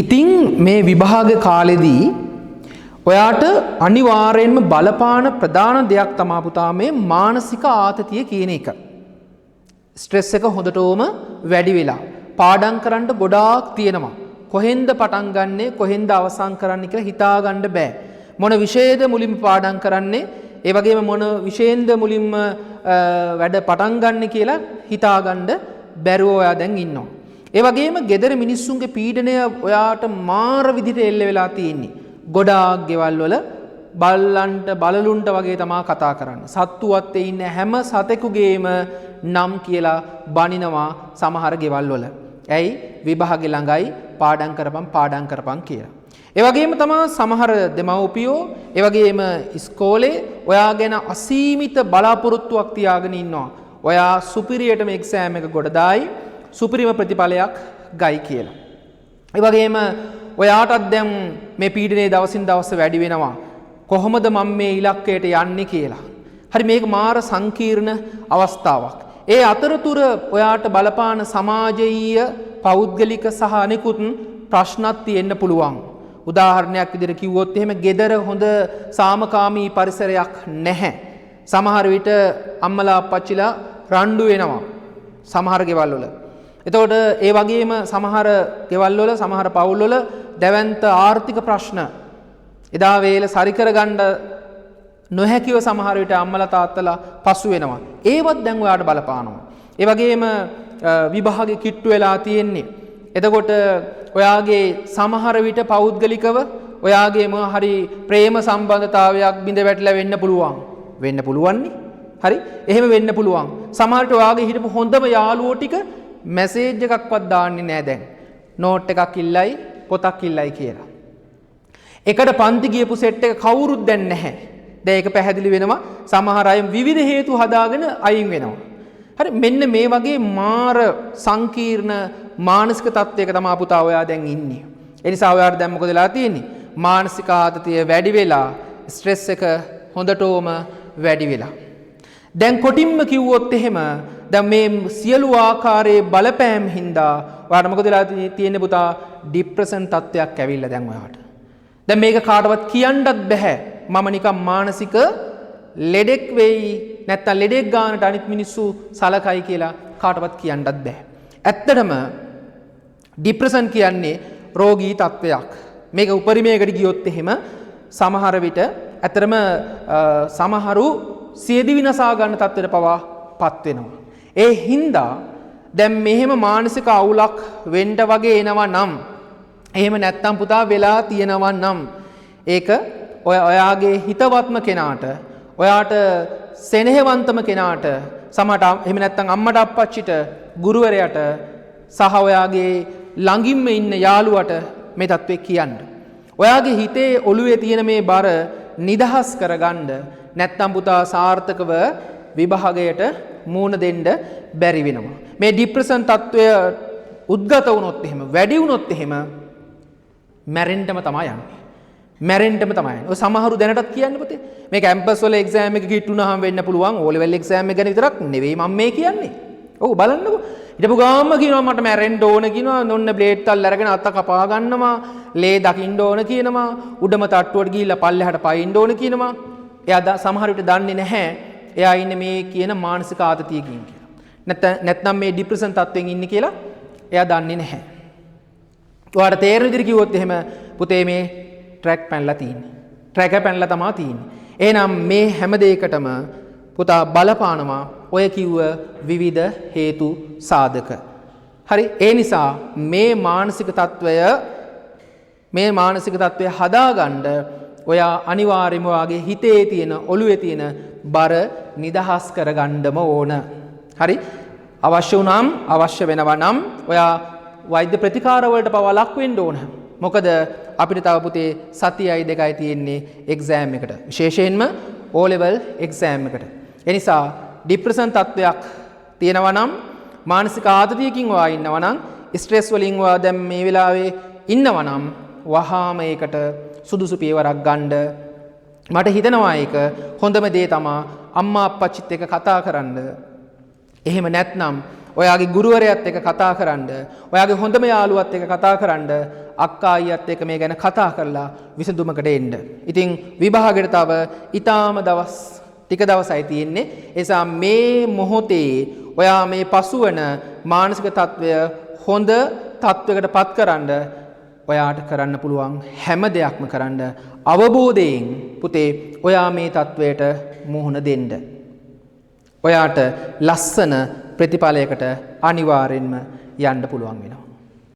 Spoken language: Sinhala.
ඉතින් මේ විභාග කාලෙදී ඔයාට අනිවාර්යෙන්ම බලපාන ප්‍රධාන දෙයක් තමයි පුතා මේ මානසික ආතතිය කියන එක. ස්ට්‍රෙස් එක හොඳටම වැඩි වෙලා පාඩම් කරන්න ගොඩාක් තියෙනවා. කොහෙන්ද පටන් ගන්නෙ කොහෙන්ද අවසන් කරන්නේ කියලා හිතා ගන්න බෑ. මොන විෂයද මුලින්ම පාඩම් කරන්නේ ඒ වගේම මොන විෂයෙන්ද මුලින්ම වැඩ පටන් ගන්න කියලා හිතා ගන්න බැරුව ඔයා දැන් ඉන්නවා. ඒ වගේම gedara මිනිස්සුන්ගේ පීඩනය ඔයාට මාර විදිහට එල්ල වෙලා තියෙන්නේ. ගොඩාක් ගෙවල් වල බල්ලන්ට බලලුන්ට වගේ තමයි කතා කරන්නේ. සත්තුවත් ඉන්න හැම සතෙකුගේම නම් කියලා බනිනවා සමහර ගෙවල් වල. ඇයි විභාගෙ ළඟයි පාඩම් කරපන් කියලා. ඒ වගේම තමයි සමහර දෙමව්පියෝ ඒ වගේම ඉස්කෝලේ ඔයා ගැන අසීමිත බලාපොරොත්තුවක් තියාගෙන ඉන්නවා. ඔයා සුපිරියටම එක්සෑම් එක ගොඩ දායි සුපිරිම ප්‍රතිඵලයක් ගයි කියලා. ඒ වගේම ඔයාටත් දැන් මේ පීඩනයේ දවසින් දවස වැඩි වෙනවා. කොහොමද මම මේ ඉලක්කයට යන්නේ කියලා. හරි මේක මාර සංකීර්ණ අවස්ථාවක්. ඒ අතරතුර ඔයාට බලපාන සමාජීය පෞද්ගලික සහ අනිකුත් ප්‍රශ්නත් තියෙන්න පුළුවන්. උදාහරණයක් විදිහට කිව්වොත් එහෙම gedara හොඳ සාමකාමී පරිසරයක් නැහැ. සමහර විට අම්මලා අප්පච්චිලා රණ්ඩු වෙනවා. සමහර ගෙවල් වල. එතකොට ඒ වගේම සමහර ගෙවල් වල සමහර පවුල් වල දැවැන්ත ආර්ථික ප්‍රශ්න එදා වේල සරි කරගන්න නොහැකිව සමහර විට අම්මලා තාත්තලා පසු වෙනවා. ඒවත් දැන් ඔයාට බලපානවා. ඒ වගේම විභාගෙ කිට්ටු වෙලා තියෙන්නේ. එතකොට ඔයාගේ සමහර විට පෞද්ගලිකව ඔයාගේ මොන හරි ප්‍රේම සම්බන්ධතාවයක් බිඳ වැටලා වෙන්න පුළුවන්. වෙන්න පුළුවන්නේ. හරි? එහෙම වෙන්න පුළුවන්. සමහරට ඔයාගේ හිටපු හොඳම යාළුවෝ ටික මැසේජ් එකක්වත් දාන්නේ නැහැ දැන්. නෝට් එකක් ඉල්ලයි පොතක් ඉල්ලයි කියලා. එකට පන්ති ගියපු සෙට් එක කවුරුත් දැන් නැහැ. දැන් ඒක පැහැදිලි වෙනවා. සමහර අය විවිධ හේතු හදාගෙන අයින් වෙනවා. හරි මෙන්න මේ වගේ මාර සංකීර්ණ මානසික තත්ත්වයක තමයි පුතා ඔයා දැන් ඉන්නේ. ඒ නිසා ඔයාට දැන් මොකද වෙලා තියෙන්නේ? මානසික ආතතිය වැඩි වෙලා ස්ට්‍රෙස් එක හොඳටම වැඩි වෙලා. දැන් කොටින්ම කිව්වොත් එහෙම දැන් මේ සියලු ආකාරයේ බලපෑම් හින්දා ඔයාට මොකද වෙලා තියෙන්නේ පුතා? ડિප්‍රෙෂන් තත්ත්වයක් ඇවිල්ලා දැන් ඔයාට. දැන් මේක කාටවත් කියන්නත් බෑ. මම නිකන් මානසික ලෙඩෙක් වෙයි නැත්තම් ලෙඩෙක් ගන්නට අනිත් මිනිස්සු සලකයි කියලා කාටවත් කියන්නත් බෑ. ඇත්තටම ડિප්‍රෙෂන් කියන්නේ රෝගී තත්ත්වයක්. මේක උපරිමයකට ගියොත් එහෙම සමහර විට ඇත්තටම සමහරු සියදි විනාසා ගන්න තත්ත්වයට පවා පත් වෙනවා. ඒ හින්දා දැන් මෙහෙම මානසික අවුලක් වෙන්න වගේ එනවා නම් එහෙම නැත්තම් පුතා වෙලා තියෙනවා නම් ඒක ඔයාගේ හිතවත්ම කෙනාට ඔයාට සෙනෙහවන්තම කෙනාට සමහරට එහෙම නැත්තම් අම්මට අප්පච්චිට ගුරුවරයාට සහ ඔයාගේ ළඟින්ම ඉන්න යාළුවට මේ தત્ත්වය කියන්න. ඔයාගේ හිතේ ඔළුවේ තියෙන මේ බර නිදහස් කරගන්න නැත්තම් පුතා සාර්ථකව විභාගයට මූණ දෙන්න බැරි වෙනවා. මේ ડિප්‍රෙෂන් තත්ත්වය උද්ගත වුණොත් එහෙම වැඩි වුණොත් එහෙම මැරෙන්නම තමයි යන්නේ. මැරෙන්නම තමයි. ඔය සමහරු දැනටත් කියන්නේ පුතේ මේ කැම්පස් වල එක්සෑම් එක කිට්ටුනහම වෙන්න පුළුවන්. ඕ ලෙවල් එක්සෑම් එක ගැන විතරක් නෙවෙයි මම මේ කියන්නේ. ඔව් බලන්නකෝ. ඊටපු ගාම්ම කියනවා මට මැරෙන්න ඕන කියනවා. නොන්න බ්ලේඩ් තල් අරගෙන අත කපා ගන්නවා. ලේ දකින්න ඕන කියනවා. උඩම තට්ටුවට ගිහිල්ලා පල්ලෙහාට පයින්න ඕන කියනවා. එයා සමහර විට දන්නේ නැහැ. එයා ඉන්නේ මේ කියන මානසික ආතතියකින් කියලා. නැත්නම් මේ ડિප්‍රෙෂන් තත්ත්වෙන් ඉන්නේ කියලා එයා දන්නේ නැහැ. ඔයාලට තේරෙන විදිහට කිව්වොත් එහෙම පුතේ මේ ට්‍රැක් පැනලා තියෙන්නේ. ට්‍රැක් එක පැනලා තමයි තියෙන්නේ. එහෙනම් මේ හැම දෙයකටම පුතා බලපානවා ඔය කිව්ව විවිධ හේතු සාධක. හරි ඒ නිසා මේ මානසික තත්ත්වය හදාගන්න ඔයා අනිවාර්යයෙන්ම ඔයාගේ හිතේ තියෙන ඔළුවේ තියෙන බර නිදහස් කරගන්නම ඕන. හරි අවශ්‍ය වෙනවා නම් ඔයා වෛද්‍ය ප්‍රතිකාර වලට පවා ලක් වෙන්න ඕන. මොකද අපිට තව පුතේ සතියයි දෙකයි තියෙන්නේ එක්සෑම් එකට. විශේෂයෙන්ම O level එක්සෑම් එකට. ඒ නිසා ડિප්‍රෙෂන් තත්ත්වයක් තියෙනවා නම් මානසික ආතතියකින් ඔයා ඉන්නවා නම් ස්ට්‍රෙස් වලින් ඔයා දැන් මේ වෙලාවේ ඉන්නවා නම් වහාම ඒකට සුදුසු පියවරක් ගන්න. මට හිතෙනවා ඒක හොඳම දේ තමයි අම්මා අප්පච්චිත් එක්ක කතා කරන්න. එහෙම නැත්නම් ඔයාගේ ගුරුවරයාත් එක්ක කතා කරන්න, ඔයාගේ හොඳම යාළුවත් එක්ක කතා කරන්න, අක්කා අයියත් එක්ක මේ ගැන කතා කරලා විසඳුමකට එන්න. ඉතින් විභාගෙට තව ඊටාම දවස් ටික දවසයි තියෙන්නේ. ඒ නිසා මේ මොහොතේ ඔයා මේ පසුවන මානසික තත්වය හොඳ තත්වයකට පත්කරන්න ඔයාට කරන්න පුළුවන් හැම දෙයක්ම කරන්න අවබෝධයෙන් පුතේ ඔයා මේ තත්වයට මුහුණ දෙන්න. ඔයාට ලස්සන ප්‍රතිඵලයකට අනිවාර්යෙන්ම යන්න පුළුවන් වෙනවා.